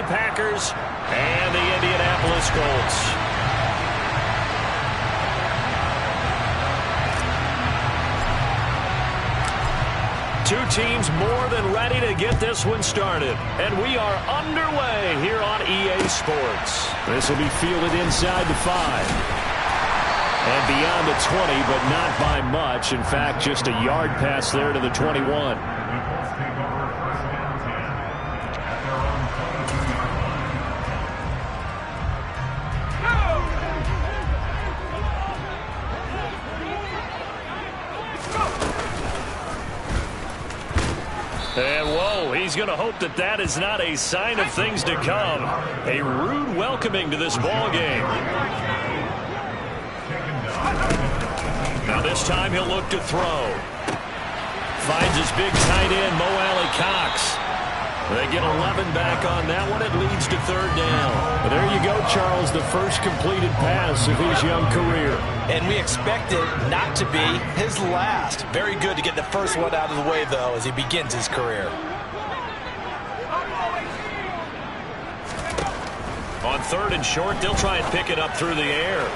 Bay Packers and the Indianapolis Colts. Two teams more than ready to get this one started. And we are underway here on EA Sports. This will be fielded inside the 5. And beyond the 20, but not by much. In fact, just a yard pass there to the 21. And whoa, he's going to hope that that is not a sign of things to come. A rude welcoming to this ball game. Now this time he'll look to throw. Finds his big tight end, Mo Alley-Cox. They get 11 back on that one. It leads to third down. But there you go, Charles, the first completed pass of his young career. And we expect it not to be his last. Very good to get the first one out of the way, though, as he begins his career. On third and short, they'll try and pick it up through the air.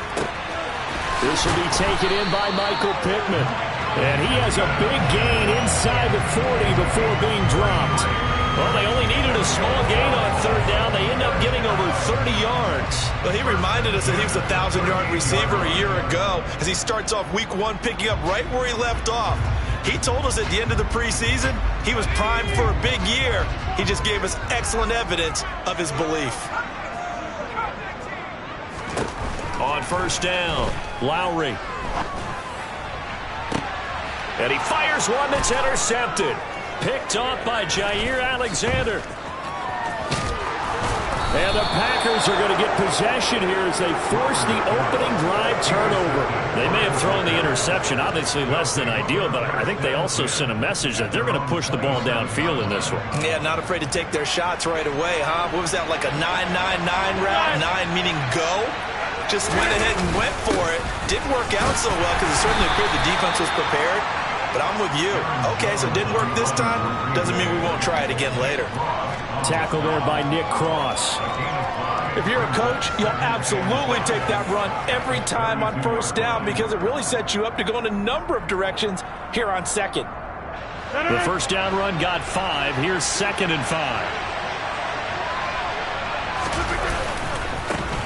This will be taken in by Michael Pittman. And he has a big gain inside the 40 before being dropped. Well, they only needed a small gain on third down. They end up getting over 30 yards. Well, he reminded us that he was a 1,000-yard receiver a year ago as he starts off week 1 picking up right where he left off. He told us at the end of the preseason he was primed for a big year. He just gave us excellent evidence of his belief. On first down, Lowry. And he fires one that's intercepted. Picked off by Jair Alexander. And the Packers are going to get possession here as they force the opening drive turnover. They may have thrown the interception, obviously less than ideal, but I think they also sent a message that they're going to push the ball downfield in this one. Yeah, not afraid to take their shots right away, huh? What was that, like a 9-9-9 route? 9 meaning go? Just went ahead and went for it. Didn't work out so well because it certainly appeared the defense was prepared. But I'm with you. Okay, so it didn't work this time. Doesn't mean we won't try it again later. Tackle there by Nick Cross. If you're a coach, you'll absolutely take that run every time on first down because it really sets you up to go in a number of directions here on second. The first down run got 5. Here's 2nd and 5.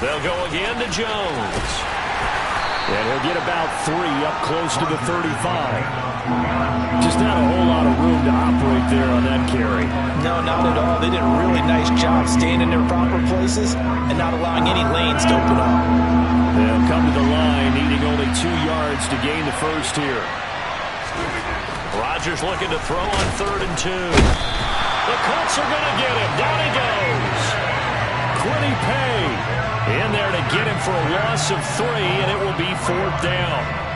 They'll go again to Jones. And he'll get about 3 up close to the 35. Just not a whole lot of room to operate there on that carry. No, not at all. They did a really nice job staying in their proper places and not allowing any lanes to open up. They'll come to the line, needing only 2 yards to gain the first here. Rodgers looking to throw on 3rd and 2. The Colts are going to get him. Down he goes. Quiddy Pay in there to get him for a loss of 3, and it will be 4th down.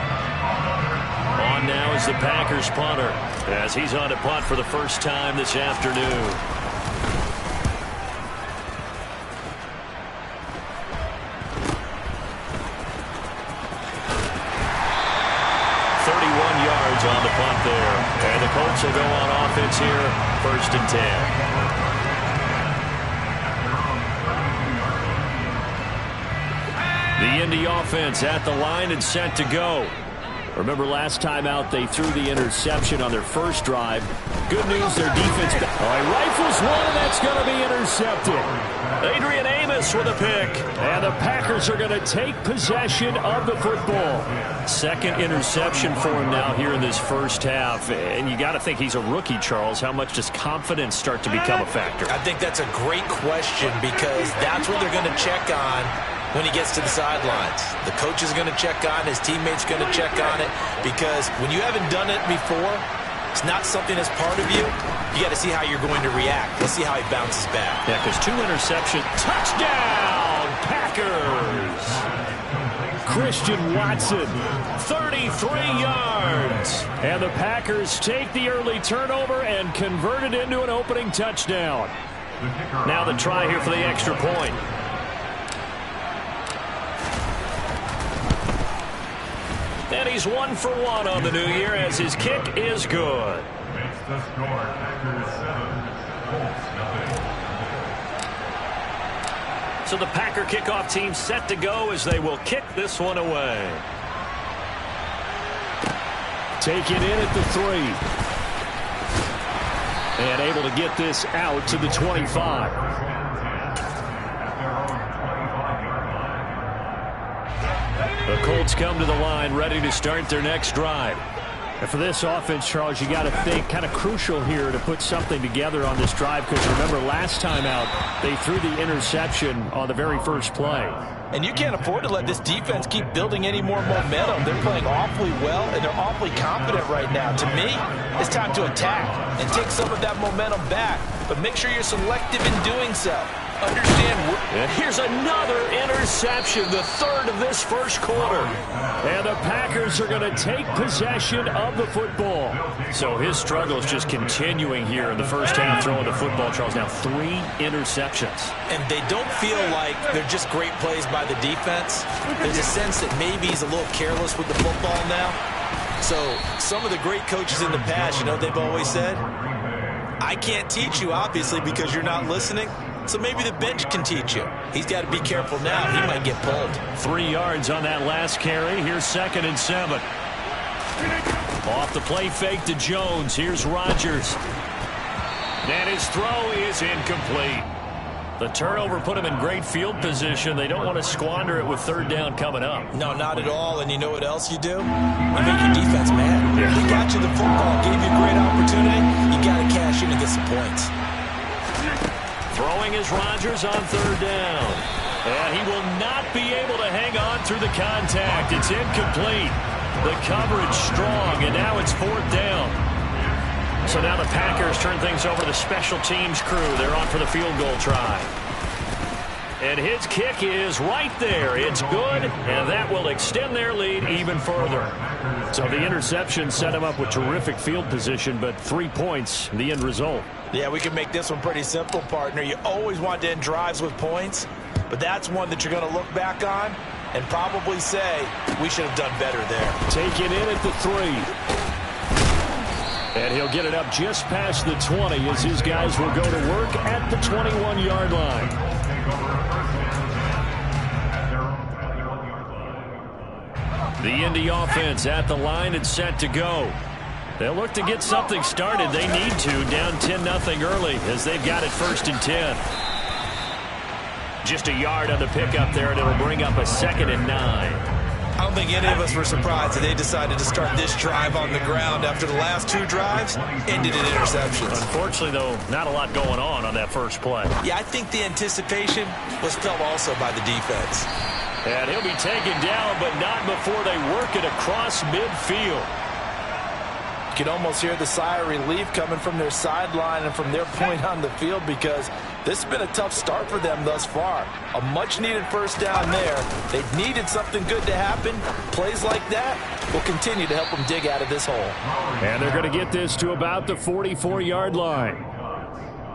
On now is the Packers punter as he's on to punt for the first time this afternoon. Yards on the punt there. And the Colts will go on offense here, 1st and 10. The Indy offense at the line and set to go. Remember last time out they threw the interception on their first drive. Good news, their defense. Rifles one, and that's going to be intercepted. Adrian Amos with a pick. And the Packers are going to take possession of the football. 2nd interception for him now here in this first half. And you got to think he's a rookie, Charles. How much does confidence start to become a factor? I think that's a great question because that's what they're going to check on when he gets to the sidelines. The coach is going to check on, his teammates going to check on it, because when you haven't done it before, it's not something that's part of you. You got to see how you're going to react. Let's see how he bounces back. Yeah, because 2 interceptions. Touchdown, Packers! Christian Watson, 33 yards. And the Packers take the early turnover and convert it into an opening touchdown. Now the try here for the extra point. And he's 1 for 1 on the new year as his kick is good. So the Packer kickoff team set to go as they will kick this one away. Take it in at the 3. And able to get this out to the 25. The Colts come to the line ready to start their next drive. And for this offense, Charles, you got to think kind of crucial here to put something together on this drive, because remember last time out they threw the interception on the very first play. And you can't afford to let this defense keep building any more momentum. They're playing awfully well, and they're awfully confident right now. To me, it's time to attack and take some of that momentum back, but make sure you're selective in doing so. Understand. And here's another interception, the third of this first quarter. And the Packers are going to take possession of the football. So his struggle is just continuing here in the first half, throwing the football, Charles. Now 3 interceptions. And they don't feel like they're just great plays by the defense. There's a sense that maybe he's a little careless with the football now. So some of the great coaches in the past, you know what they've always said? I can't teach you, obviously, because you're not listening. So maybe the bench can teach you. He's got to be careful now. He might get pulled. 3 yards on that last carry. Here's 2nd and 7. Off the play fake to Jones. Here's Rodgers. And his throw is incomplete. The turnover put him in great field position. They don't want to squander it with 3rd down coming up. No, not at all. And you know what else you do? You make your defense mad. Yeah. They got you the football, gave you a great opportunity. You got to cash in and get some points. Throwing is Rodgers on 3rd down. And he will not be able to hang on through the contact. It's incomplete. The coverage strong, and now it's 4th down. So now the Packers turn things over to the special teams crew. They're on for the field goal try. And his kick is right there. It's good, and that will extend their lead even further. So the interception set him up with terrific field position, but 3 points, the end result. Yeah, we can make this one pretty simple, partner. You always want to end drives with points, but that's one that you're going to look back on and probably say, we should have done better there. Take it in at the 3. And he'll get it up just past the 20 as his guys will go to work at the 21-yard line. The Indy offense at the line and set to go. They'll look to get something started. They need to, down 10-0 early as they've got it 1st and 10. Just a yard on the pickup there, and it'll bring up a 2nd and 9. I don't think any of us were surprised that they decided to start this drive on the ground after the last 2 drives ended in interceptions. Unfortunately, though, not a lot going on that first play. Yeah, I think the anticipation was felt also by the defense. And he'll be taken down, but not before they work it across midfield. You can almost hear the sigh of relief coming from their sideline and from their point on the field, because this has been a tough start for them thus far. A much-needed 1st down there. They needed something good to happen. Plays like that will continue to help them dig out of this hole. And they're going to get this to about the 44-yard line.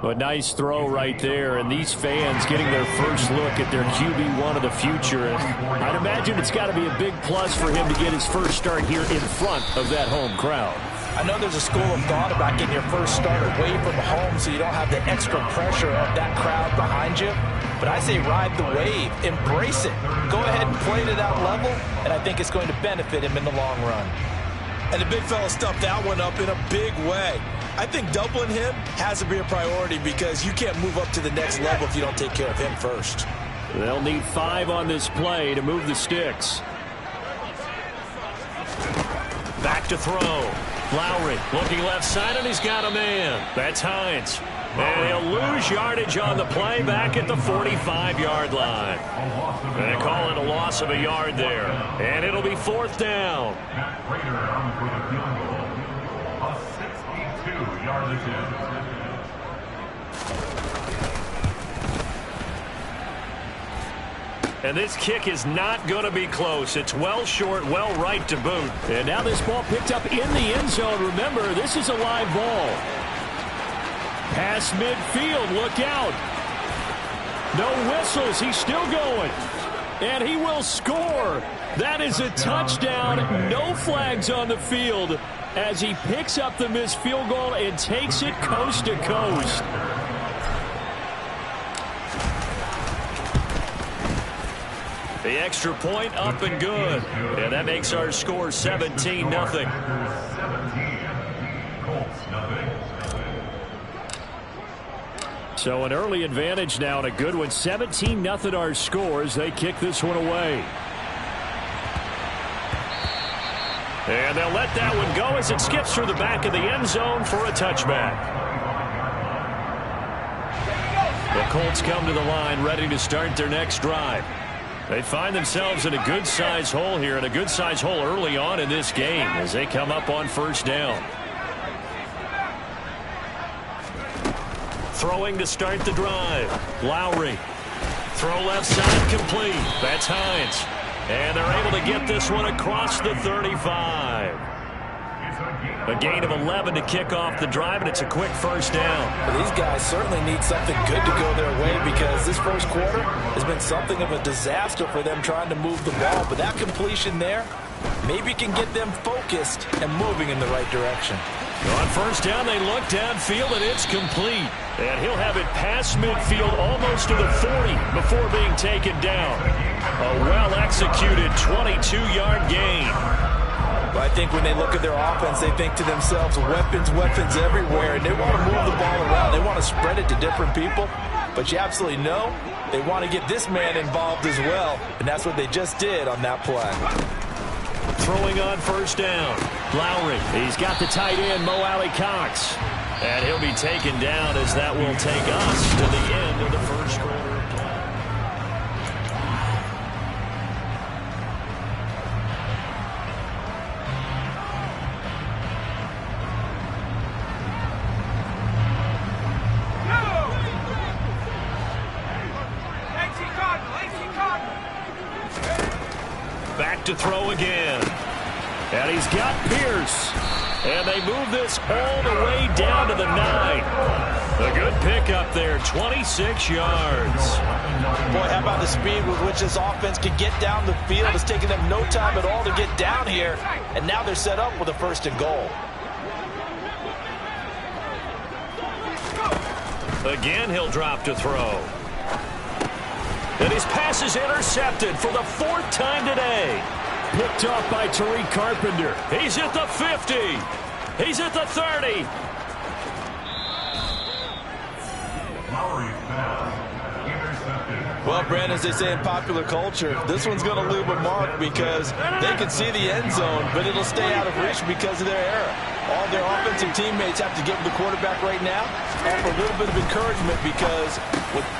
A nice throw right there, and these fans getting their first look at their QB1 of the future. And I'd imagine it's got to be a big plus for him to get his first start here in front of that home crowd. I know there's a school of thought about getting your first start away from home so you don't have the extra pressure of that crowd behind you. But I say ride the wave. Embrace it. Go ahead and play to that level, and I think it's going to benefit him in the long run. And the big fella stuffed that one up in a big way. I think doubling him has to be a priority, because you can't move up to the next level if you don't take care of him first. They'll need 5 on this play to move the sticks. Back to throw. Lowry looking left side, and he's got a man. That's Hines. And he'll lose yardage on the play back at the 45-yard line. They call it a loss of a yard there. And it'll be 4th down. And this kick is not going to be close. It's well short, well right to boot. And now this ball picked up in the end zone. Remember, this is a live ball. Past midfield, look out. No whistles, he's still going. And he will score. That is a touchdown. No flags on the field as he picks up the missed field goal and takes it coast to coast. The extra point up and good. And that makes our score 17-0. So an early advantage now and a good one. 17-0 our score as they kick this one away. And they'll let that one go as it skips through the back of the end zone for a touchback. The Colts come to the line ready to start their next drive. They find themselves in a good-sized hole here, and a good-sized hole early on in this game as they come up on first down. Throwing to start the drive. Lowry. Throw left side complete. That's Hines. And they're able to get this one across the 35. A gain of 11 to kick off the drive, and it's a quick first down. Well, these guys certainly need something good to go their way because this first quarter has been something of a disaster for them trying to move the ball. But that completion there maybe can get them focused and moving in the right direction. On first down, they look downfield, and it's complete. And he'll have it past midfield almost to the 40 before being taken down. A well-executed 22-yard gain. But I think when they look at their offense, they think to themselves, weapons, weapons everywhere, and they want to move the ball around. They want to spread it to different people. But you absolutely know they want to get this man involved as well, and that's what they just did on that play. Throwing on first down. Lowry. He's got the tight end, Mo Alley-Cox. And he'll be taken down as that will take us to the end of the first quarter of play. Back to throw again. And he's got Pierce. And they move this all the way down to the 9. A good pickup there, 26 yards. Boy, how about the speed with which this offense can get down the field? It's taking them no time at all to get down here. And now they're set up with a 1st and goal. Again, he'll drop to throw. And his pass is intercepted for the 4th time today. Picked off by Tariq Carpenter. He's at the 50. He's at the 30. Well, Brandon, as they say in popular culture, this one's going to leave a mark because they can see the end zone, but it'll stay out of reach because of their error. All their offensive teammates have to give the quarterback right now offer a little bit of encouragement because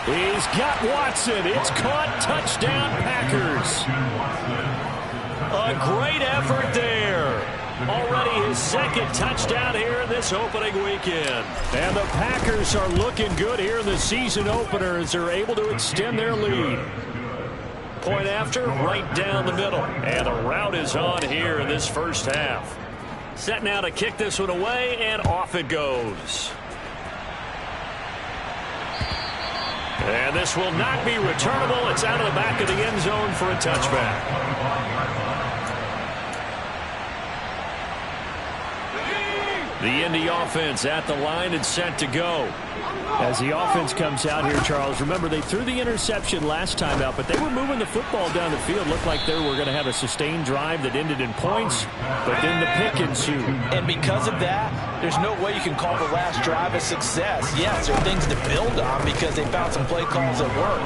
he's got Watson. It's caught. Touchdown, Packers. A great effort there. Already his 2nd touchdown here in this opening weekend. And the Packers are looking good here in the season opener as they're able to extend their lead. Point after, right down the middle. And the route is on here in this first half. Set now to kick this one away, and off it goes. And this will not be returnable. It's out of the back of the end zone for a touchback. The Indy offense at the line and set to go. As the offense comes out here, Charles, remember they threw the interception last time out, but they were moving the football down the field. Looked like they were going to have a sustained drive that ended in points, but then the pick ensued. And because of that, there's no way you can call the last drive a success. Yes, there are things to build on because they found some play calls that work.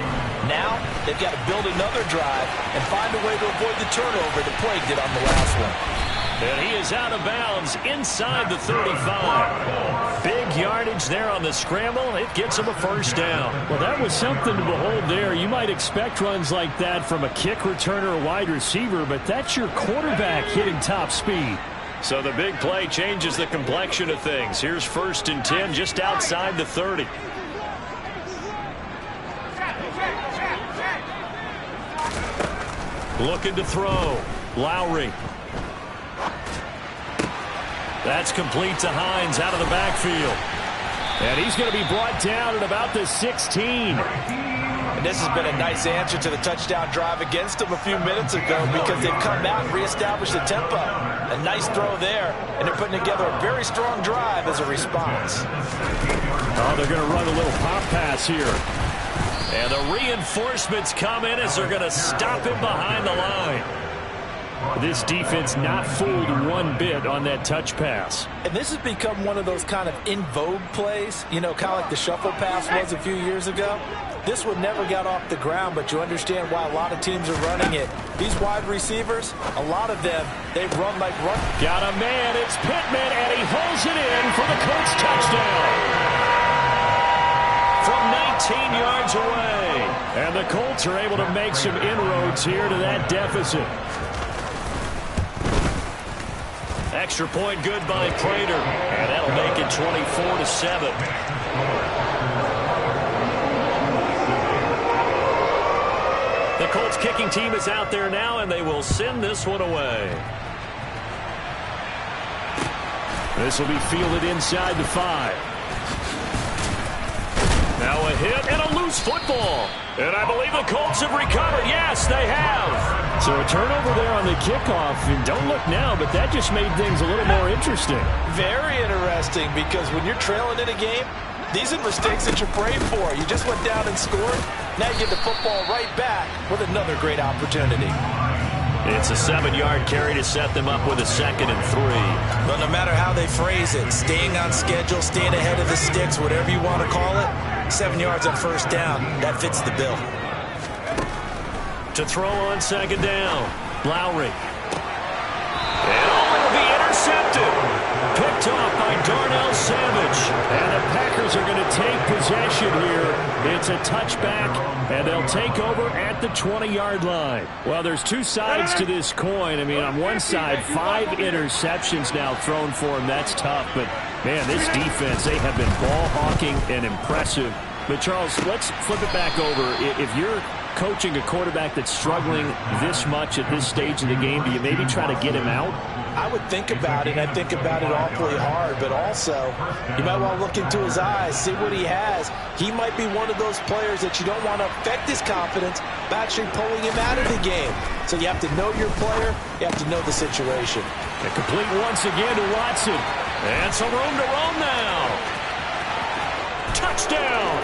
Now, they've got to build another drive and find a way to avoid the turnover that plagued it on the last one. And he is out of bounds inside the 35. Big yardage there on the scramble. It gets him a first down. Well, that was something to behold there. You might expect runs like that from a kick returner or wide receiver, but that's your quarterback hitting top speed. So the big play changes the complexion of things. Here's 1st and 10 just outside the 30. Looking to throw. Lowry. That's complete to Hines out of the backfield. And he's going to be brought down at about the 16. And this has been a nice answer to the touchdown drive against them a few minutes ago because they've come out and reestablished the tempo. A nice throw there, and they're putting together a very strong drive as a response. Oh, they're going to run a little pop pass here. And the reinforcements come in as they're going to stop him behind the line. This defense not fooled one bit on that touch pass. And this has become one of those kind of in vogue plays, you know, kind of like the shuffle pass was a few years ago. This one never got off the ground, but you understand why a lot of teams are running it. These wide receivers, a lot of them, they run like run. Got a man, it's Pittman, and he holds it in for the Colts touchdown. From 19 yards away. And the Colts are able to make some inroads here to that deficit. Extra point good by Prater. And that'll make it 24-7. The Colts kicking team is out there now, and they will send this one away. This will be fielded inside the 5. Now a hit and a loose football. And I believe the Colts have recovered. Yes, they have. So a turnover there on the kickoff. And don't look now, but that just made things a little more interesting. Very interesting, because when you're trailing in a game, these are mistakes that you prayed for. You just went down and scored. Now you get the football right back with another great opportunity. It's a 7-yard carry to set them up with a 2nd and 3. But no matter how they phrase it, staying on schedule, staying ahead of the sticks, whatever you want to call it, 7 yards on first down, that fits the bill. To throw on 2nd down, Lowry. And it'll be intercepted. Picked off by Darnell Savage. And the Packers are going to take possession here. It's a touchback, and they'll take over at the 20-yard line. Well, there's two sides to this coin. I mean, on one side, 5 interceptions now thrown for him. That's tough. But, man, this defense, they have been ball hawking and impressive. But, Charles, let's flip it back over. If you're coaching a quarterback that's struggling this much at this stage of the game, do you maybe try to get him out? I would think about it, and I think about it awfully hard, but also you might want to look into his eyes, see what he has. He might be one of those players that you don't want to affect his confidence by actually pulling him out of the game. So you have to know your player, you have to know the situation. And complete once again to Watson. And some room to roam now. Touchdown!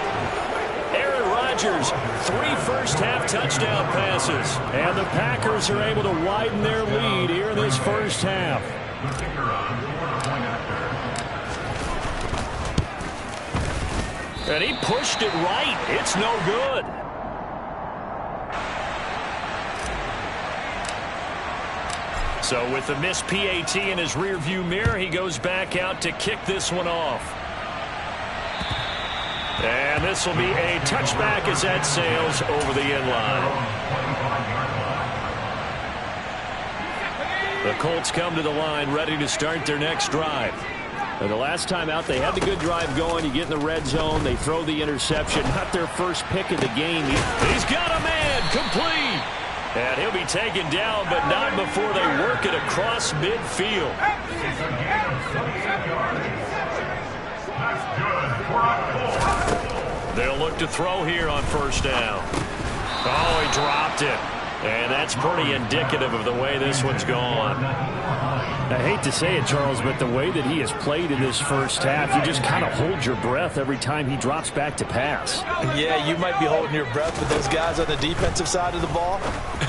Aaron Rodgers, 3 first-half touchdown passes. And the Packers are able to widen their lead here in this first half. And he pushed it right. It's no good. So with the missed PAT in his rearview mirror, he goes back out to kick this one off. And this will be a touchback as that sails over the end line. The Colts come to the line ready to start their next drive. And the last time out, they had the good drive going. You get in the red zone. They throw the interception. Not their first pick of the game. He's got a man complete. And he'll be taken down, but not before they work it across midfield. They'll look to throw here on first down. Oh, he dropped it. And that's pretty indicative of the way this one's gone. I hate to say it, Charles, but the way that he has played in this first half, you just kind of hold your breath every time he drops back to pass. Yeah, you might be holding your breath, but those guys on the defensive side of the ball,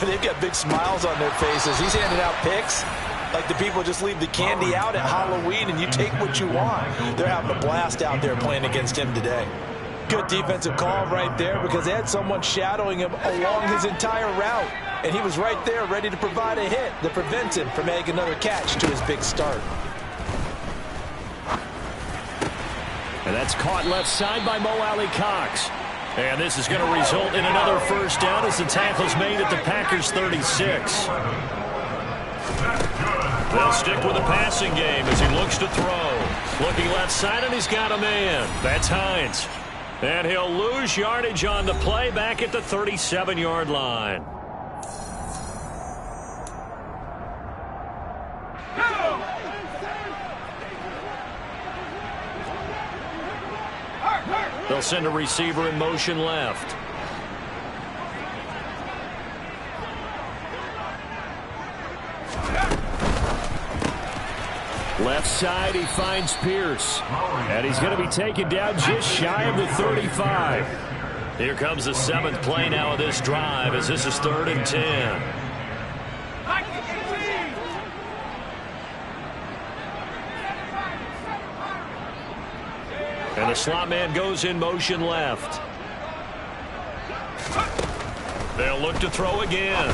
they've got big smiles on their faces. He's handing out picks like the people just leave the candy out at Halloween and you take what you want. They're having a blast out there playing against him today. Good defensive call right there because they had someone shadowing him along his entire route. And he was right there ready to provide a hit that prevents him from making another catch to his big start. And that's caught left side by Mo Alley Cox. And this is going to result in another first down as the tackle's made at the Packers 36. They'll stick with the passing game as he looks to throw. Looking left side, and he's got a man. That's Hines. And he'll lose yardage on the play back at the 37-yard line. They'll send a receiver in motion left. Left side, he finds Pierce. And he's going to be taken down just shy of the 35. Here comes the 7th play now of this drive as this is 3rd and 10. And the slot man goes in motion left. They'll look to throw again.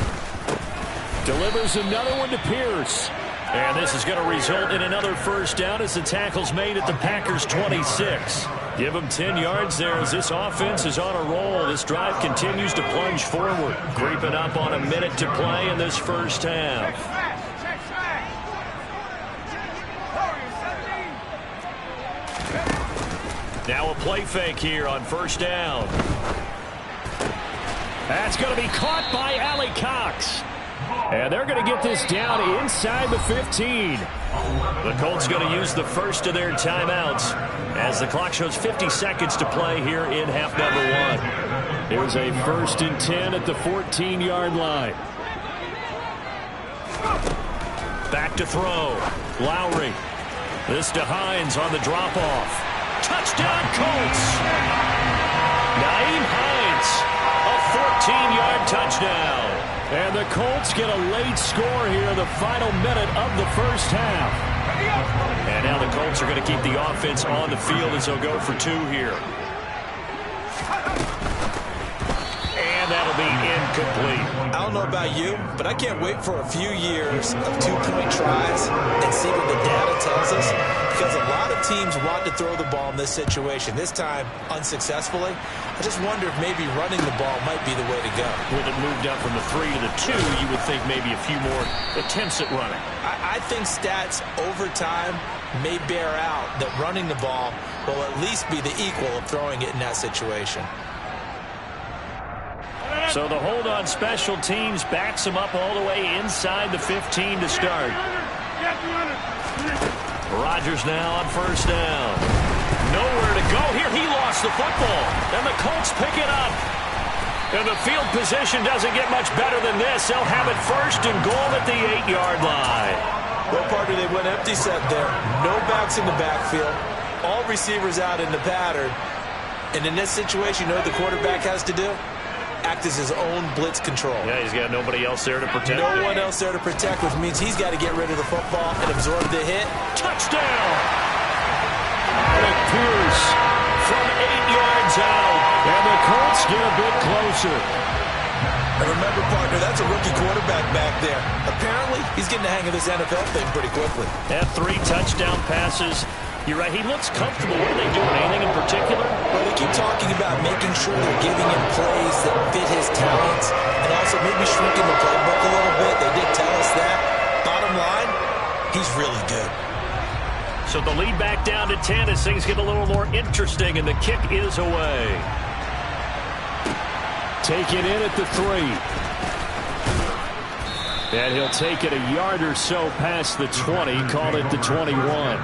Delivers another one to Pierce. And this is going to result in another first down as the tackle's made at the Packers' 26. Give them 10 yards there as this offense is on a roll. This drive continues to plunge forward. Creeping up on a minute to play in this first half. Now a play fake here on first down. That's going to be caught by Allie Cox. And they're going to get this down inside the 15. The Colts going to use the first of their timeouts as the clock shows 50 seconds to play here in half number 1. Here's a 1st and 10 at the 14-yard line. Back to throw. Lowry. This to Hines on the drop-off. Touchdown, Colts! Nyheim Hines, a 14-yard touchdown. And the Colts get a late score here in the final minute of the first half. And now the Colts are going to keep the offense on the field as they'll go for 2 here. And that'll be incomplete. I don't know about you, but I can't wait for a few years of 2-point tries and see what the data tells us. Because a lot of teams want to throw the ball in this situation. This time, unsuccessfully. I just wonder if maybe running the ball might be the way to go. With it moved up from the 3 to the 2, you would think maybe a few more attempts at running. I think stats over time may bear out that running the ball will at least be the equal of throwing it in that situation. So the hold on special teams backs him up all the way inside the 15 to start. Rodgers now on first down. Nowhere to go here. He lost the football. And the Colts pick it up. And the field position doesn't get much better than this. They'll have it 1st and goal at the 8-yard line. Well, partner, they went empty set there. No backs in the backfield. All receivers out in the pattern. And in this situation, you know what the quarterback has to do? Act as his own blitz control. Yeah, he's got nobody else there to protect. No one else there to protect, which means he's got to get rid of the football and absorb the hit. Touchdown! Alec Pierce from 8 yards out. And the Colts get a bit closer. And remember, partner, that's a rookie quarterback back there. Apparently, he's getting the hang of this NFL thing pretty quickly. Had 3 touchdown passes. You're right, he looks comfortable. What are they doing? Anything in particular? Well, they keep talking about making sure they're giving him plays that fit his talents and also maybe shrinking the playbook a little bit. They did tell us that. Bottom line, he's really good. So the lead back down to 10 as things get a little more interesting, and the kick is away. Take it in at the 3. And he'll take it a yard or so past the 20, call it the 21.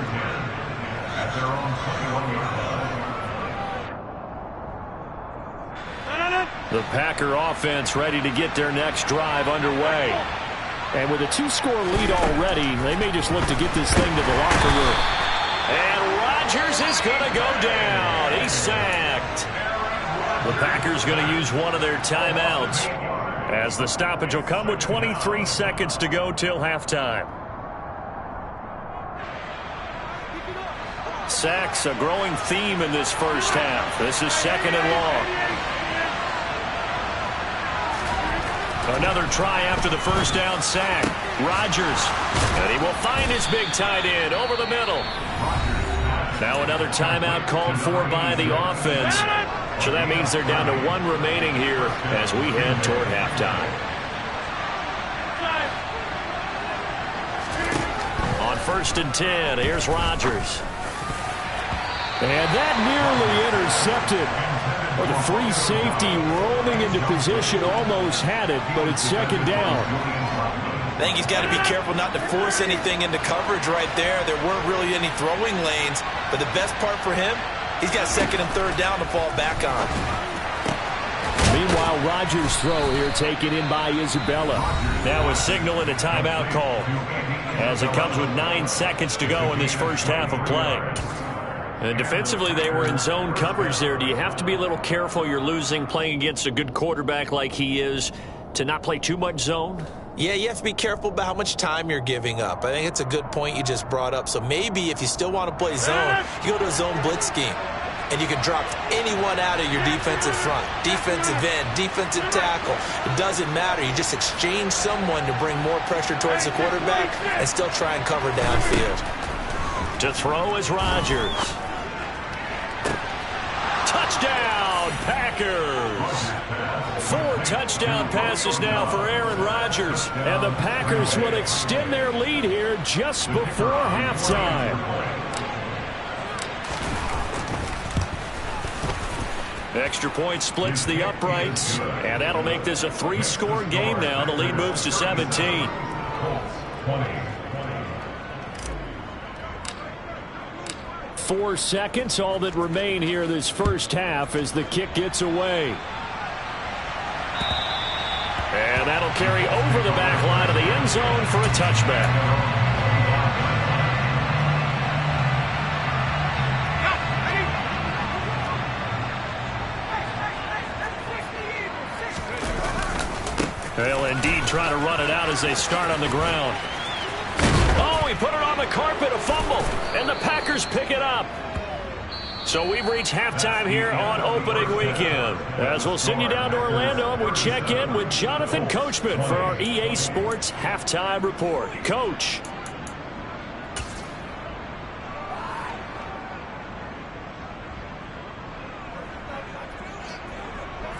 The Packer offense ready to get their next drive underway. And with a 2-score lead already, they may just look to get this thing to the locker room. And Rodgers is going to go down. He's sacked. The Packers going to use one of their timeouts as the stoppage will come with 23 seconds to go till halftime. Sacks a growing theme in this first half. This is 2nd and long. Another try after the first down sack. Rodgers. And he will find his big tight end over the middle. Now another timeout called for by the offense. So that means they're down to 1 remaining here as we head toward halftime. On 1st and 10, here's Rodgers. And that nearly intercepted. Well, the free safety rolling into position almost had it, but it's 2nd down. I think he's got to be careful not to force anything into coverage right there. There weren't really any throwing lanes, but the best part for him, he's got 2nd and 3rd down to fall back on. Meanwhile, Rodgers' throw here taken in by Isabella. Now a signal and a timeout call as it comes with 9 seconds to go in this first half of play. And defensively, they were in zone coverage there. Do you have to be a little careful? You're losing, playing against a good quarterback like he is, to not play too much zone? Yeah, you have to be careful about how much time you're giving up. I think it's a good point you just brought up. So maybe if you still want to play zone, you go to a zone blitz scheme. And you can drop anyone out of your defensive front, defensive end, defensive tackle. It doesn't matter. You just exchange someone to bring more pressure towards the quarterback and still try and cover downfield. To throw is Rodgers. Touchdown, Packers. 4 touchdown passes now for Aaron Rodgers. And the Packers will extend their lead here just before halftime. Extra point splits the uprights, and that'll make this a 3-score game now. The lead moves to 17. 4 seconds, all that remain here this first half as the kick gets away. And that'll carry over the back line of the end zone for a touchback. They'll indeed try to run it out as they start on the ground. Oh, he put it on the carpet, a fumble, and the Packers pick it up. So we've reached halftime here on opening weekend. As we'll send you down to Orlando, and we check in with Jonathan Coachman for our EA Sports Halftime Report. Coach.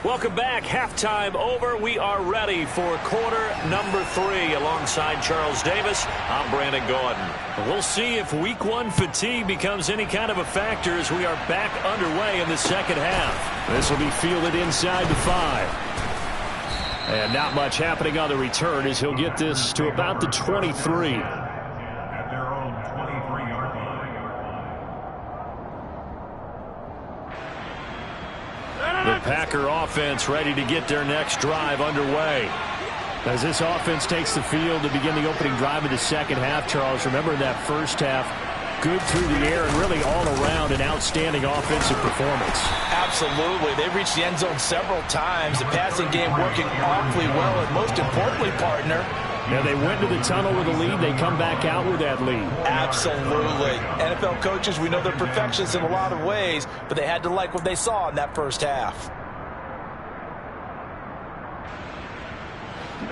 Welcome back. Halftime over. We are ready for quarter number 3. Alongside Charles Davis, I'm Brandon Gordon. We'll see if week 1 fatigue becomes any kind of a factor as we are back underway in the second half. This will be fielded inside the 5. And not much happening on the return as he'll get this to about the 23. The Packer offense ready to get their next drive underway. As this offense takes the field to begin the opening drive of the second half, Charles, remember in that first half, good through the air and really all around an outstanding offensive performance. Absolutely. They've reached the end zone several times. The passing game working awfully well, and most importantly, partner, yeah, they went to the tunnel with a lead. They come back out with that lead. Absolutely. NFL coaches, we know they're perfectionists in a lot of ways, but they had to like what they saw in that first half.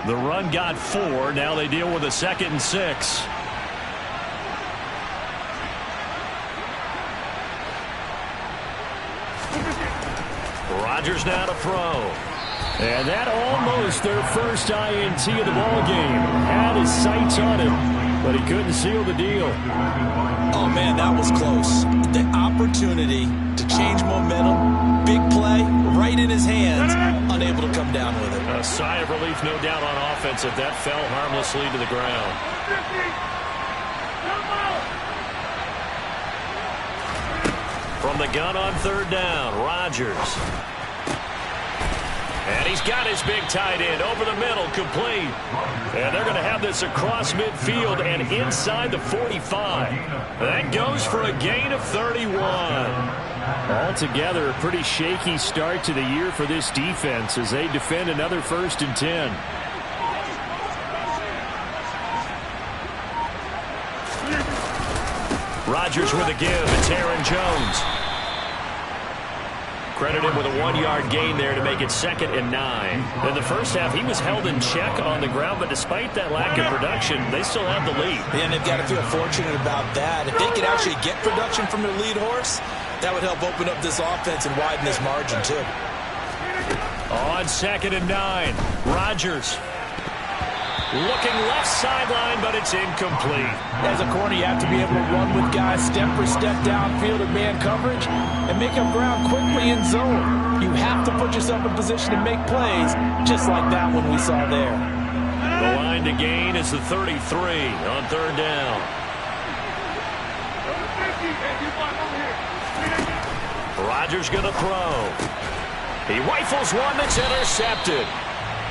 The run got 4. Now they deal with a 2nd and 6. Rodgers now to throw. And that almost their first INT of the ball game. Had his sights on it, but he couldn't seal the deal. Oh, man, that was close. The opportunity to change momentum, big play, right in his hands, unable to come down with it. A sigh of relief, no doubt, on offense if that fell harmlessly to the ground. From the gun on 3rd down, Rodgers. And he's got his big tight end over the middle, complete. And they're going to have this across midfield and inside the 45. That goes for a gain of 31. Altogether, a pretty shaky start to the year for this defense as they defend another 1st and 10. Rodgers with a give. It's Aaron Jones. Credit him with a 1-yard gain there to make it 2nd and 9. In the first half, he was held in check on the ground, but despite that lack of production, they still have the lead. Yeah, and they've got to feel fortunate about that. If they could actually get production from their lead horse, that would help open up this offense and widen this margin, too. On 2nd and 9, Rodgers. Looking left sideline, but it's incomplete. As a corner, you have to be able to run with guys step for step downfield in man coverage and make up ground quickly in zone. You have to put yourself in position to make plays, just like that one we saw there. The line to gain is the 33 on 3rd down. Rodgers going to throw. He rifles one that's intercepted.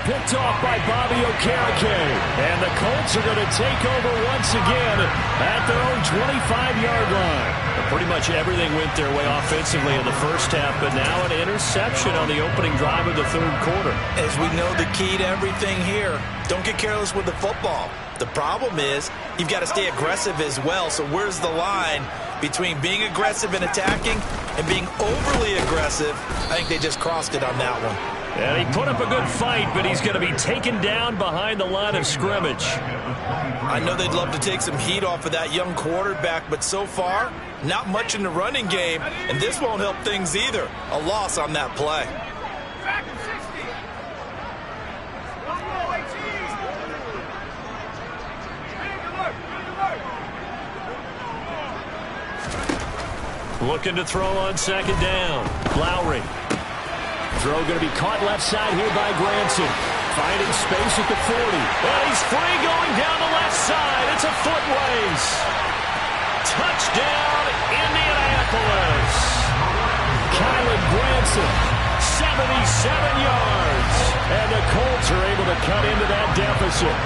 Picked off by Bobby Okereke. And the Colts are going to take over once again at their own 25-yard line. The Pretty much everything went their way offensively in the first half, but now an interception on the opening drive of the third quarter. As we know, the key to everything here, don't get careless with the football. The problem is you've got to stay aggressive as well. So where's the line between being aggressive and attacking and being overly aggressive? I think they just crossed it on that one. And he put up a good fight, but he's going to be taken down behind the line of scrimmage. I know they'd love to take some heat off of that young quarterback, but so far, not much in the running game, and this won't help things either. A loss on that play. Looking to throw on second down. Lowry. Throw going to be caught left side here by Granson. Finding space at the 40. And he's free going down the left side. It's a foot race. Touchdown, Indianapolis. Kylan Granson, 77 yards. And the Colts are able to cut into that deficit.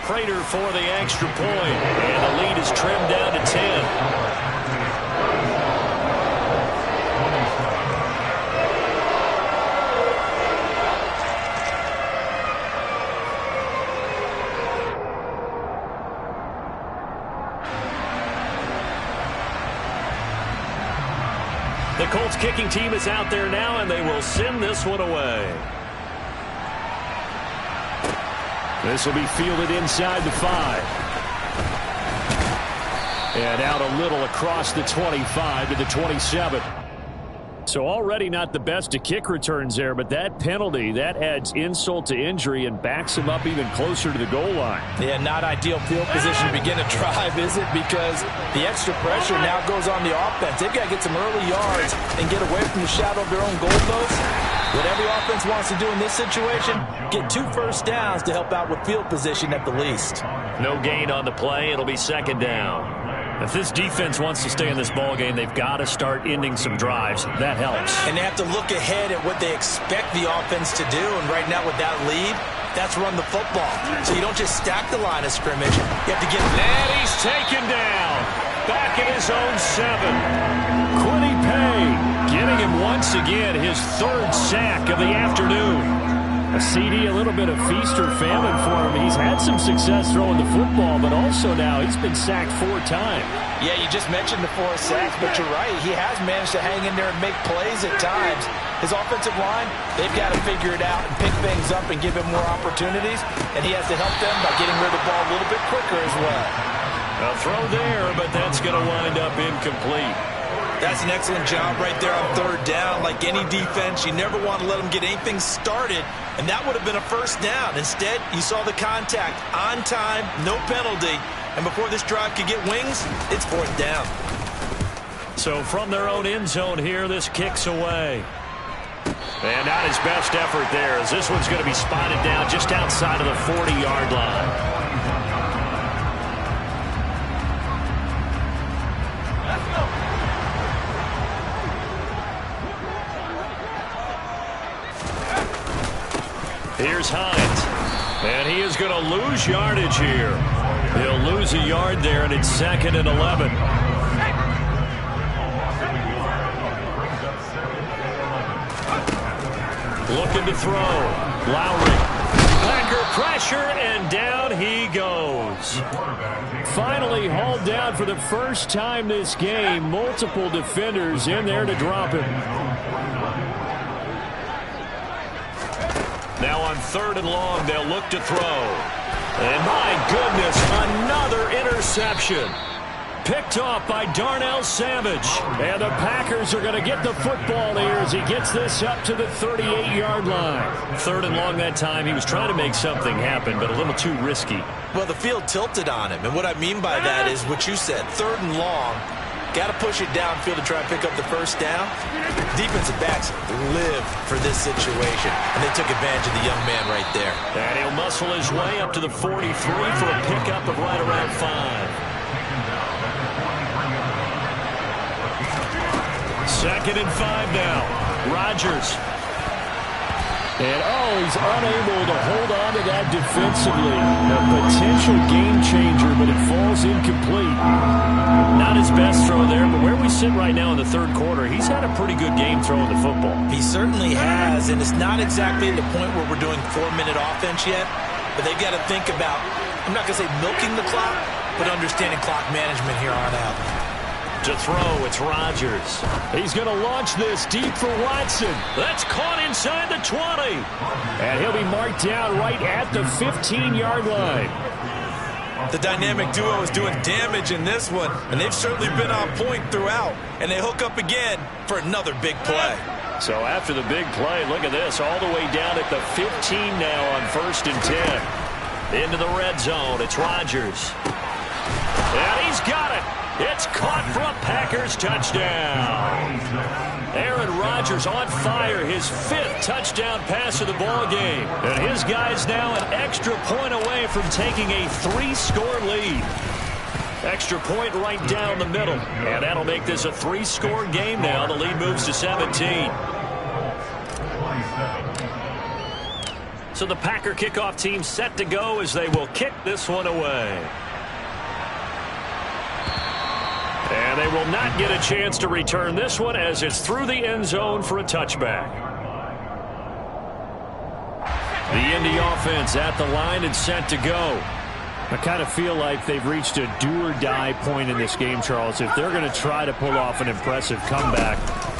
Prater for the extra point. And the lead is trimmed down to 10. The Colts kicking team is out there now, and they will send this one away. This will be fielded inside the 5. And out a little across the 25 to the 27. So already not the best of kick returns there, but that penalty, that adds insult to injury and backs him up even closer to the goal line. Yeah, not ideal field position to begin a drive, is it? Because the extra pressure now goes on the offense. They've got to get some early yards and get away from the shadow of their own goalpost. What every offense wants to do in this situation, get 2 first downs to help out with field position at the least. No gain on the play. It'll be second down. If this defense wants to stay in this ballgame, they've got to start ending some drives. That helps. And they have to look ahead at what they expect the offense to do. And right now with that lead, that's run the football. So you don't just stack the line of scrimmage. You have to get... And he's taken down. Back at his own 7. Quiddy Pay getting him once again his 3rd sack of the afternoon. A CD, a little bit of feast or famine for him. He's had some success throwing the football, but also now he's been sacked 4 times. Yeah, you just mentioned the 4 sacks, but you're right. He has managed to hang in there and make plays at times. His offensive line, they've got to figure it out and pick things up and give him more opportunities, and he has to help them by getting rid of the ball a little bit quicker as well. A throw there, but that's going to wind up incomplete. That's an excellent job right there on 3rd down. Like any defense, you never want to let them get anything started, and that would have been a first down. Instead, you saw the contact on time, no penalty, and before this drive could get wings, it's 4th down. So from their own end zone here, this kicks away. And not his best effort there, as this one's going to be spotted down just outside of the 40-yard line. Here's Hines, and he is going to lose yardage here. He'll lose a yard there, and it's 2nd and 11. Looking to throw. Lowry. Packer pressure, and down he goes. Finally hauled down for the first time this game. Multiple defenders in there to drop him. Now on 3rd and long, they'll look to throw. And my goodness, another interception. Picked off by Darnell Savage. And the Packers are going to get the football here as he gets this up to the 38-yard line. 3rd and long that time. He was trying to make something happen, but a little too risky. Well, the field tilted on him. And what I mean by that is what you said. 3rd and long. Got to push it downfield to try and pick up the first down. Defensive backs live for this situation, and they took advantage of the young man right there. And he'll muscle his way up to the 43 for a pickup of right around 5. 2nd and 5 now. Rodgers. And, he's unable to hold on to that defensively. A potential game changer, but it falls incomplete. Not his best throw there, but where we sit right now in the third quarter, he's had a pretty good game throwing the football. He certainly has, and it's not exactly at the point where we're doing 4-minute offense yet, but they've got to think about, I'm not going to say milking the clock, but understanding clock management here on out. To throw, it's Rodgers. He's going to launch this deep for Watson. That's caught inside the 20. And he'll be marked down right at the 15-yard line. The dynamic duo is doing damage in this one, and they've certainly been on point throughout. And they hook up again for another big play. So after the big play, look at this, all the way down at the 15 now on 1st and 10. Into the red zone, it's Rodgers. And he's got it. It's caught for a Packers touchdown. Aaron Rodgers on fire, his 5th touchdown pass of the ball game. And his guy's now an extra point away from taking a 3-score lead. Extra point right down the middle. And that'll make this a 3-score game now. The lead moves to 17. So the Packer kickoff team set to go as they will kick this one away. And they will not get a chance to return this one as it's through the end zone for a touchback. The Indy offense at the line and set to go. I kind of feel like they've reached a do-or-die point in this game, Charles. If they're going to try to pull off an impressive comeback,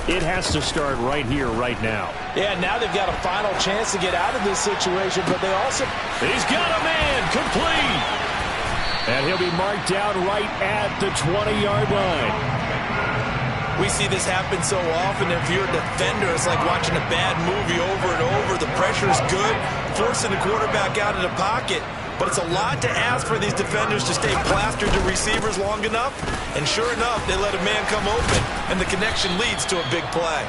it has to start right here, right now. Yeah, now they've got a final chance to get out of this situation, but they also... He's got a man, complete! And he'll be marked down right at the 20-yard line. We see this happen so often. If you're a defender, it's like watching a bad movie over and over. The pressure's good, forcing the quarterback out of the pocket. But it's a lot to ask for these defenders to stay plastered to receivers long enough. And sure enough, they let a man come open, and the connection leads to a big play.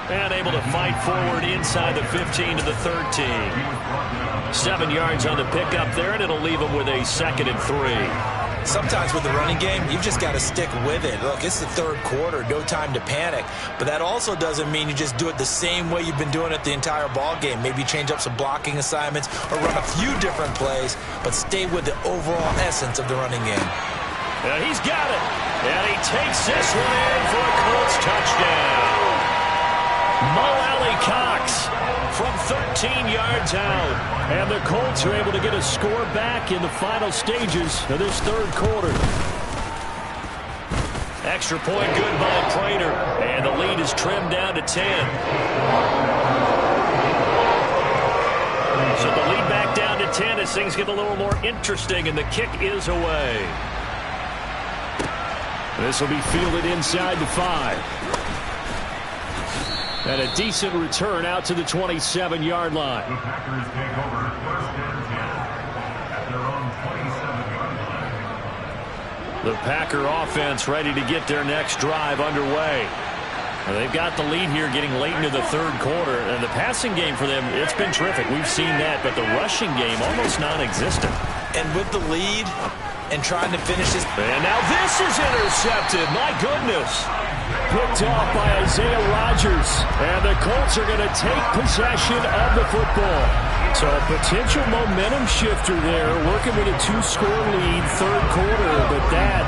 And able to fight forward inside the 15 to the 13. 7 yards on the pickup there, and it'll leave them with a 2nd and 3. Sometimes with the running game, you've just got to stick with it. Look, it's the third quarter, no time to panic. But that also doesn't mean you just do it the same way you've been doing it the entire ball game. Maybe change up some blocking assignments or run a few different plays, but stay with the overall essence of the running game. And he's got it. And he takes this one in for a Colts touchdown. Mo Alley-Cox from 13 yards out. And the Colts are able to get a score back in the final stages of this third quarter. Extra point good by Prater. And the lead is trimmed down to 10. So the lead back down to 10 as things get a little more interesting, and the kick is away. This will be fielded inside the 5. And a decent return out to the 27-yard line. The Packers take over 1st and 10 at their own 27-yard line. The Packer offense ready to get their next drive underway. And they've got the lead here getting late into the third quarter. And the passing game for them, it's been terrific. We've seen that, but the rushing game almost non-existent. And with the lead and trying to finish this. And now this is intercepted. My goodness. Picked off by Isaiah Rodgers. And the Colts are going to take possession of the football. So a potential momentum shifter there, working with a 2-score lead, third quarter, but that,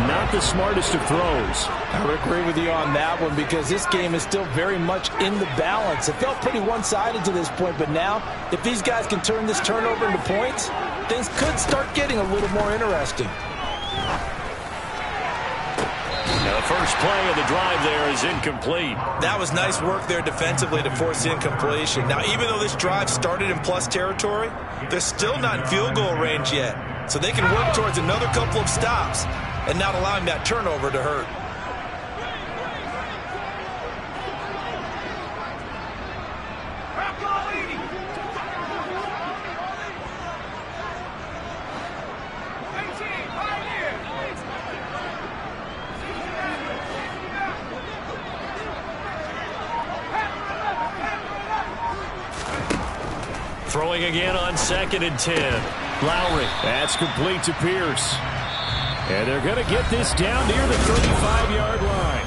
not the smartest of throws. I would agree with you on that one because this game is still very much in the balance. It felt pretty one-sided to this point, but now, if these guys can turn this turnover into points, things could start getting a little more interesting. Now the first play of the drive there is incomplete. That was nice work there defensively to force the incompletion. Now, even though this drive started in plus territory, they're still not in field goal range yet. So they can work towards another couple of stops and not allowing that turnover to hurt. Throwing again on 2nd and 10. Lowry. That's complete to Pierce. And they're going to get this down near the 35-yard line.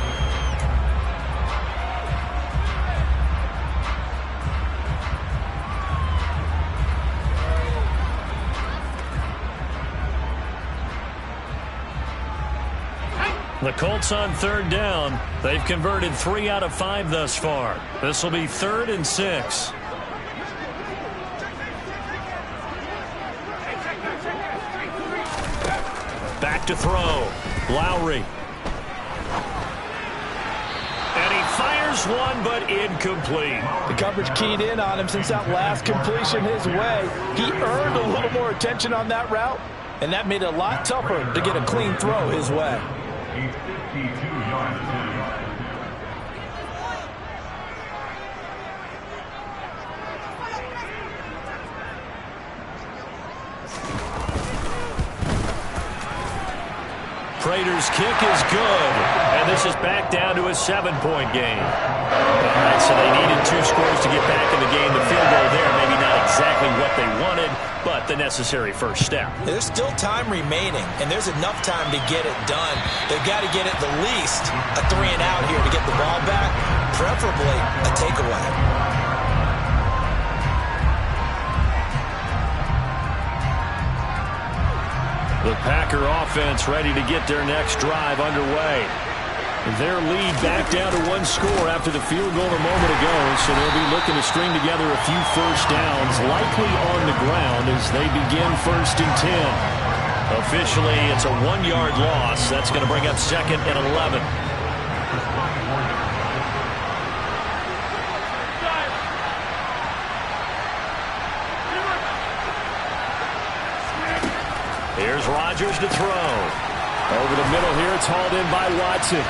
The Colts on third down. They've converted 3 out of 5 thus far. This will be 3rd and 6. Back to throw. Lowry. And he fires one, but incomplete. The coverage keyed in on him since that last completion his way. He earned a little more attention on that route, and that made it a lot tougher to get a clean throw his way. He's 52 yards to Prater's kick is good, and this is back down to a 7-point game. All right, so they needed 2 scores to get back in the game. The field goal there, maybe not exactly what they wanted, but the necessary first step. There's still time remaining, and there's enough time to get it done. They've got to get at the least a 3 and out here to get the ball back, preferably a takeaway. The Packer offense ready to get their next drive underway. Their lead back down to 1 score after the field goal a moment ago, so they'll be looking to string together a few first downs, likely on the ground as they begin 1st and 10. Officially, it's a 1-yard loss. That's going to bring up 2nd and 11. Here's Rodgers to throw. Over the middle here, it's hauled in by Watson.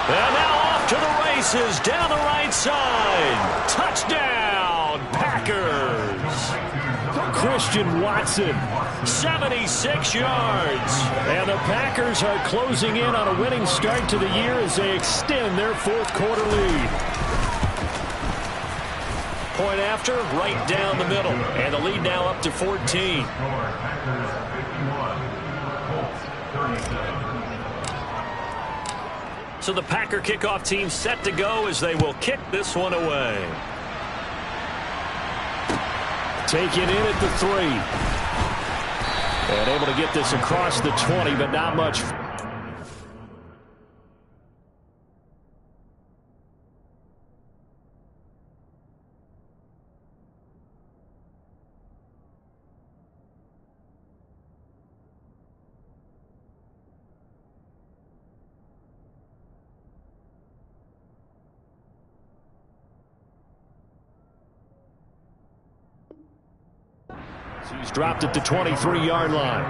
And now off to the races, down the right side. Touchdown, Packers. Christian Watson, 76 yards. And the Packers are closing in on a winning start to the year as they extend their 4th quarter lead. Point after, right down the middle. And the lead now up to 14. So the Packer kickoff team set to go as they will kick this one away. Take it in at the 3. And able to get this across the 20, but not much. He's dropped at the 23-yard line.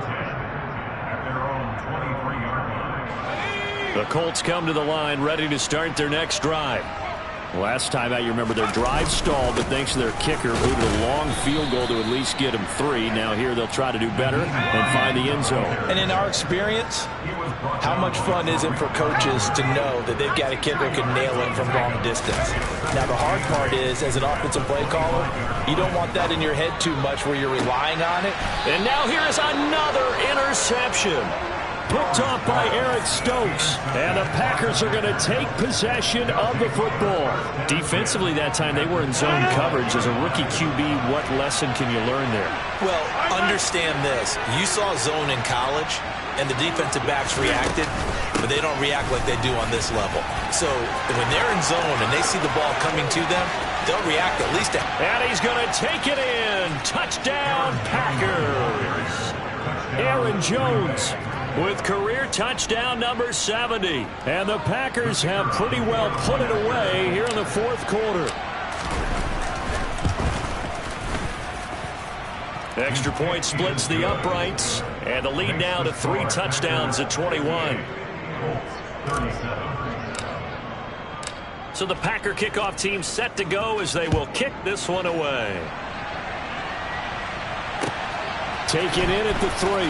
The Colts come to the line ready to start their next drive. Last time out, you remember their drive stalled, but thanks to their kicker, booted a long field goal to at least get them 3. Now here they'll try to do better and find the end zone. And in our experience, how much fun is it for coaches to know that they've got a kicker who can nail it from long distance? Now the hard part is, as an offensive play caller, you don't want that in your head too much where you're relying on it. And now here is another interception. Picked off by Eric Stokes. And the Packers are going to take possession of the football. Defensively that time, they were in zone coverage. As a rookie QB, what lesson can you learn there? Well, understand this. You saw zone in college, and the defensive backs reacted, but they don't react like they do on this level. So when they're in zone and they see the ball coming to them, they'll react at least. And he's going to take it in. Touchdown, Packers. Aaron Jones with career touchdown number 70. And the Packers have pretty well put it away here in the 4th quarter. Extra point splits the uprights. And the lead now to 3 touchdowns at 21. So the Packer kickoff team set to go as they will kick this one away. Take it in at the 3.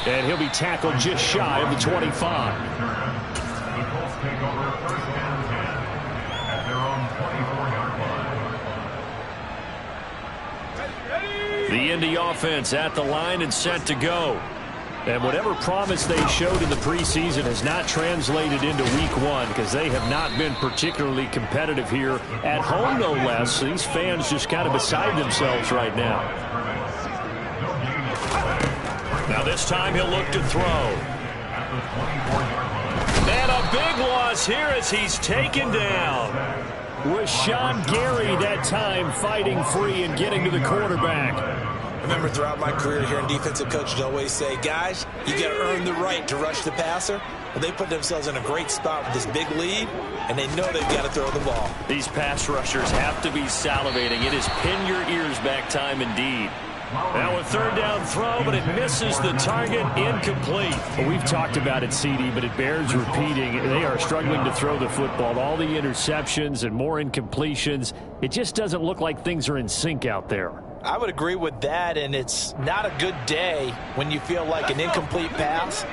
And he'll be tackled just shy of the 25. The Colts take over 1st and 10 at their own 24-yard line. The Indy offense at the line and set to go. And whatever promise they showed in the preseason has not translated into week 1 because they have not been particularly competitive here at home, no less. These fans just kind of beside themselves right now. Now this time he'll look to throw. And a big loss here as he's taken down. Rashawn Gary that time fighting free and getting to the quarterback. I remember throughout my career here in defensive coaches always say, guys, you got to earn the right to rush the passer. Well, they put themselves in a great spot with this big lead, and they know they've got to throw the ball. These pass rushers have to be salivating. It is pin your ears back time indeed. Now a third down throw, but it misses the target, incomplete. Well, we've talked about it, CD, but it bears repeating. They are struggling to throw the football. All the interceptions and more incompletions. It just doesn't look like things are in sync out there. I would agree with that, and it's not a good day when you feel like an incomplete pass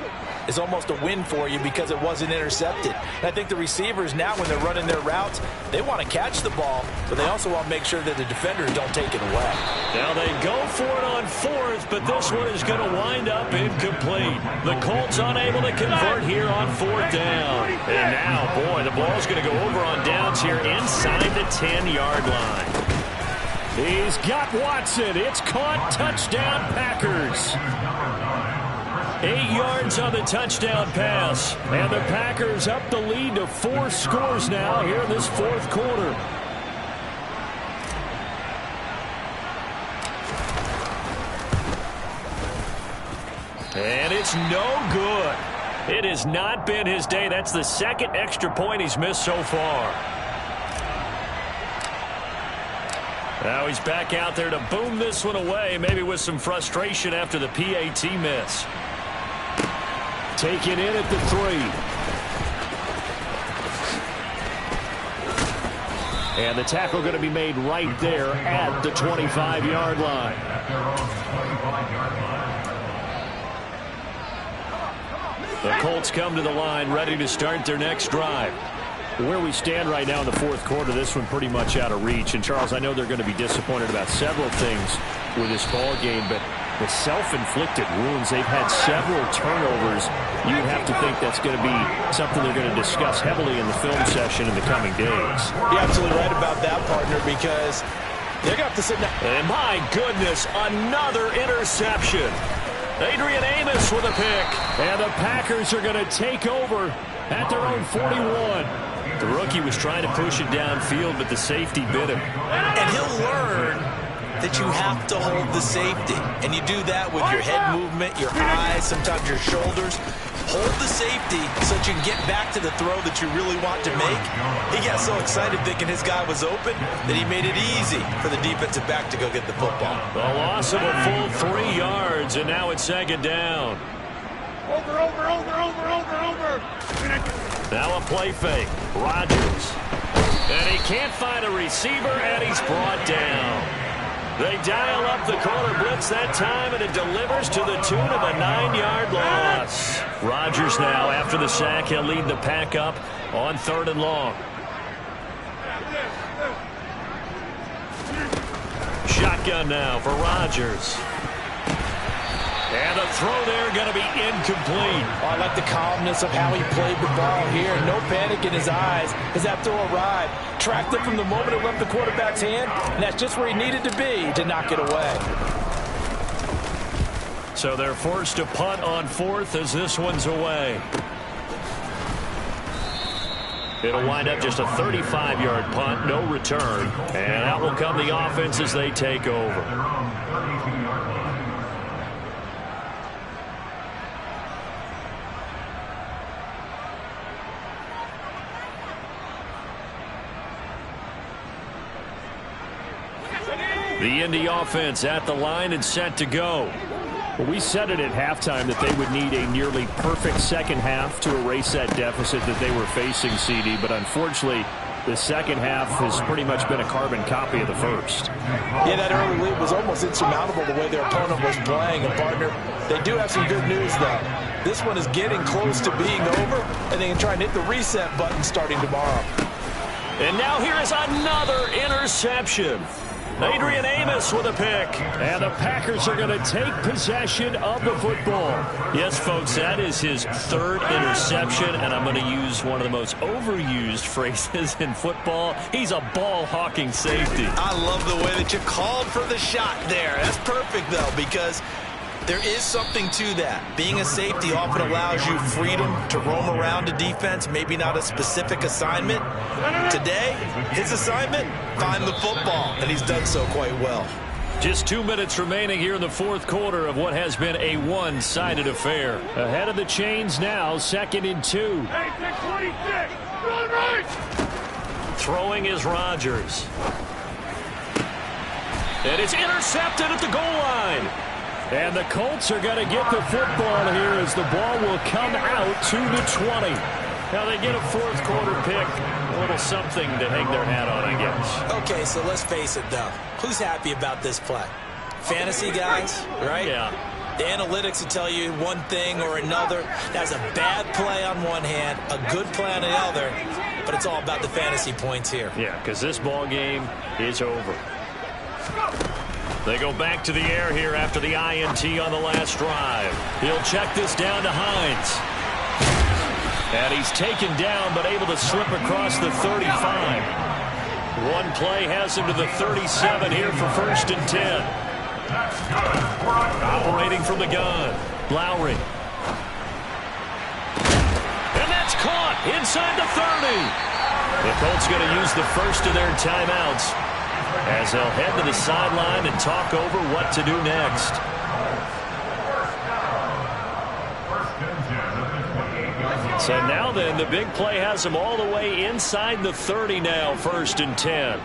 is almost a win for you because it wasn't intercepted. And I think the receivers now, when they're running their routes, they want to catch the ball, but they also want to make sure that the defenders don't take it away. Now they go for it on fourth, but this one is going to wind up incomplete. The Colts unable to convert here on fourth down. And now, boy, the ball's going to go over on downs here inside the 10-yard line. He's got Watson. It's caught. Touchdown, Packers. 8 yards on the touchdown pass. And the Packers up the lead to 4 scores now here in this fourth quarter. And it's no good. It has not been his day. That's the second extra point he's missed so far. Now he's back out there to boom this one away, maybe with some frustration after the PAT miss. Taken in at the 3. And the tackle going to be made right there at the 25-yard line. The Colts come to the line, ready to start their next drive. Where we stand right now in the fourth quarter, this one pretty much out of reach. And, Charles, I know they're going to be disappointed about several things with this ball game, but the self-inflicted wounds, they've had several turnovers. You have to think that's going to be something they're going to discuss heavily in the film session in the coming days. You're absolutely right about that, partner, because they're going to have to sit down. And my goodness, another interception. Adrian Amos with a pick. And the Packers are going to take over at their own 41. The rookie was trying to push it downfield, but the safety bit him. And he'll learn that you have to hold the safety. And you do that with your head movement, your eyes, sometimes your shoulders. Hold the safety so that you can get back to the throw that you really want to make. He got so excited thinking his guy was open that he made it easy for the defensive back to go get the football. A loss of a full 3 yards, and now it's second down. Over. Now a play fake. Rodgers. And he can't find a receiver, and he's brought down. They dial up the corner blitz that time, and it delivers to the tune of a 9-yard loss. Rodgers now, after the sack, he'll lead the pack up on 3rd and long. Shotgun now for Rodgers. And a throw there going to be incomplete. Oh, I like the calmness of how he played the ball here. No panic in his eyes as that throw arrived. Tracked it from the moment it left the quarterback's hand, and that's just where he needed to be to knock it away. So they're forced to punt on 4th as this one's away. It'll wind up just a 35-yard punt, no return. And out will come the offense as they take over. The Indy offense at the line and set to go. Well, we said it at halftime that they would need a nearly perfect second half to erase that deficit that they were facing, CD. But unfortunately, the second half has pretty much been a carbon copy of the first. Yeah, that early lead was almost insurmountable the way their opponent was playing. And, partner, they do have some good news, though. This one is getting close to being over, and they can try and hit the reset button starting tomorrow. And now here is another interception. Adrian Amos with a pick. And the Packers are going to take possession of the football. Yes, folks, that is his 3rd interception, and I'm going to use one of the most overused phrases in football. He's a ball-hawking safety. I love the way that you called for the shot there. That's perfect, though, because There is something to that. Being a safety often allows you freedom to roam around a defense, maybe not a specific assignment. Today, his assignment, find the football, and he's done so quite well. Just 2 minutes remaining here in the fourth quarter of what has been a one-sided affair. Ahead of the chains now, 2nd and 2. Hey, 626, run right! Throwing is Rodgers. And it's intercepted at the goal line. And the Colts are going to get the football here as the ball will come out to the 20. Now they get a fourth quarter pick. A little something to hang their hat on, I guess. Okay, so let's face it, though. Who's happy about this play? Fantasy guys, right? Yeah. The analytics will tell you one thing or another. That's a bad play on one hand, a good play on the other. But it's all about the fantasy points here. Yeah, because this ball game is over. They go back to the air here after the INT on the last drive. He'll check this down to Hines. And he's taken down but able to slip across the 35. One play has him to the 37 here for 1st and 10. Operating from the gun, Lowry. And that's caught inside the 30. The Colts going to use the first of their timeouts as they'll head to the sideline and talk over what to do next. So now then, the big play has them all the way inside the 30 now, 1st and 10.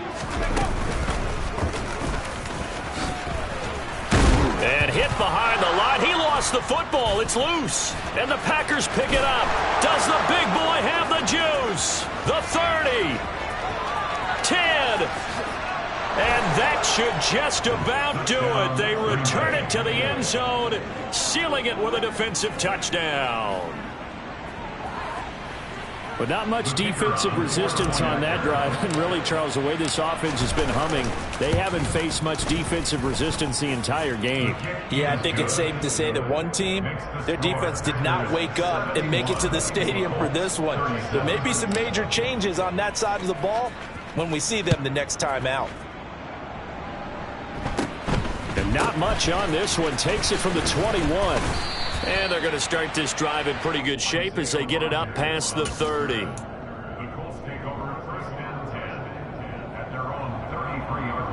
And hit behind the line. He lost the football. It's loose. And the Packers pick it up. Does the big boy have the juice? The 30. 10. And that should just about do it. They return it to the end zone, sealing it with a defensive touchdown. But not much defensive resistance on that drive. And really, Charles, the way this offense has been humming, they haven't faced much defensive resistance the entire game. Yeah, I think it's safe to say that one team, their defense did not wake up and make it to the stadium for this one. There may be some major changes on that side of the ball when we see them the next time out. And not much on this one. Takes it from the 21. And they're going to start this drive in pretty good shape as they get it up past the 30. The Colts take over 1st and 10 at their own 33-yard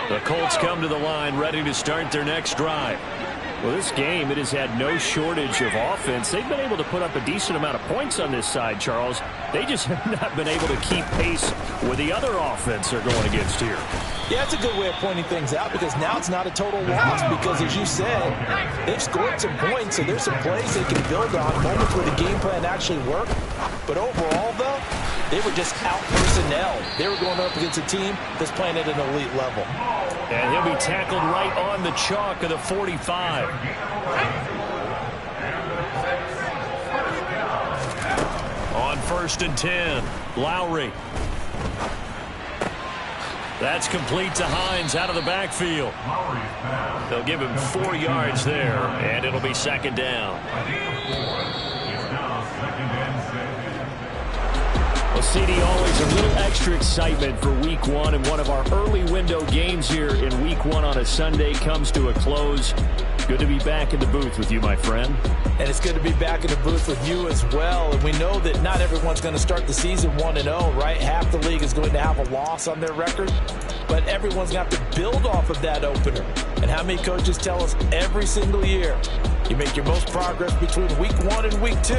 line. The Colts come to the line ready to start their next drive. Well, this game, it has had no shortage of offense. They've been able to put up a decent amount of points on this side, Charles. They just have not been able to keep pace with the other offense they're going against here. Yeah, it's a good way of pointing things out because now it's not a total loss because, as you said, they've scored some points, so there's some plays they can build on, moments where the game plan actually worked. But overall, though, they were just out-personnel. They were going up against a team that's playing at an elite level. And he'll be tackled right on the chalk of the 45. On 1st and 10, Lowry. That's complete to Hines out of the backfield. They'll give him 4 yards there, and it'll be 2nd down. Well, CD, always a little extra excitement for Week 1, and one of our early window games here in Week 1 on a Sunday comes to a close. Good to be back in the booth with you, my friend. And it's good to be back in the booth with you as well. And we know that not everyone's going to start the season 1-0, right? Half the league is going to have a loss on their record. But everyone's going to have to build off of that opener. And how many coaches tell us every single year, you make your most progress between Week 1 and Week 2.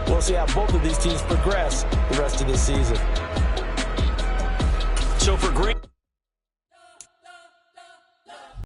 We'll see how both of these teams progress the rest of this season. So for Green...